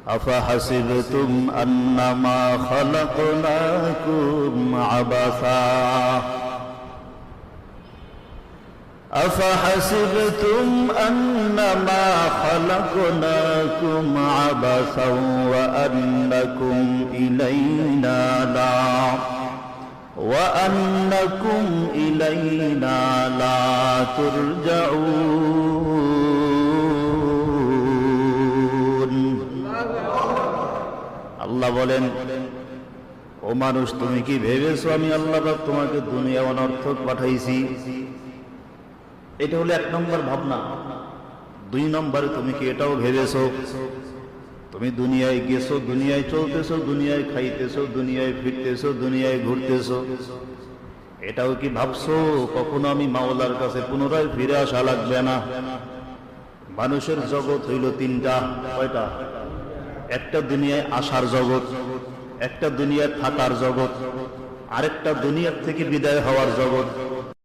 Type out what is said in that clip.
أفحسبتم أنما خلقناكم عبثا أفحسبتم أنما خلقناكم عبثا وأنكم إلينا لا ترجعون আল্লাহ বলেন, ও মানুষ, তুমি কি ভেবেছো আমি আল্লাহ পাক তোমাকে দুনিয়া অনর্থক পাঠাইছি? এটা হলো 1 নম্বর ভাবনা। 2 নম্বরে তুমি কি এটাও ভেবেছো তুমি দুনিয়ায় গেছো, দুনিয়ায় চলতেছো, দুনিয়ায় খাইতেছো, দুনিয়ায় ফিরতেছো, দুনিয়ায় ঘুরতেছো? এটাও কি ভাবছো কখনো আমি মাওলার কাছে পুনরায় ফিরে আসা লাগবে না? মানুষের জগৎ হইল 3টা। কয়টা? একটা দুনিয়ায় আসার জগৎ, একটা দুনিয়ায় থাকার জগৎ, আরেকটা দুনিয়ার থেকে বিদায় হওয়ার জগৎ।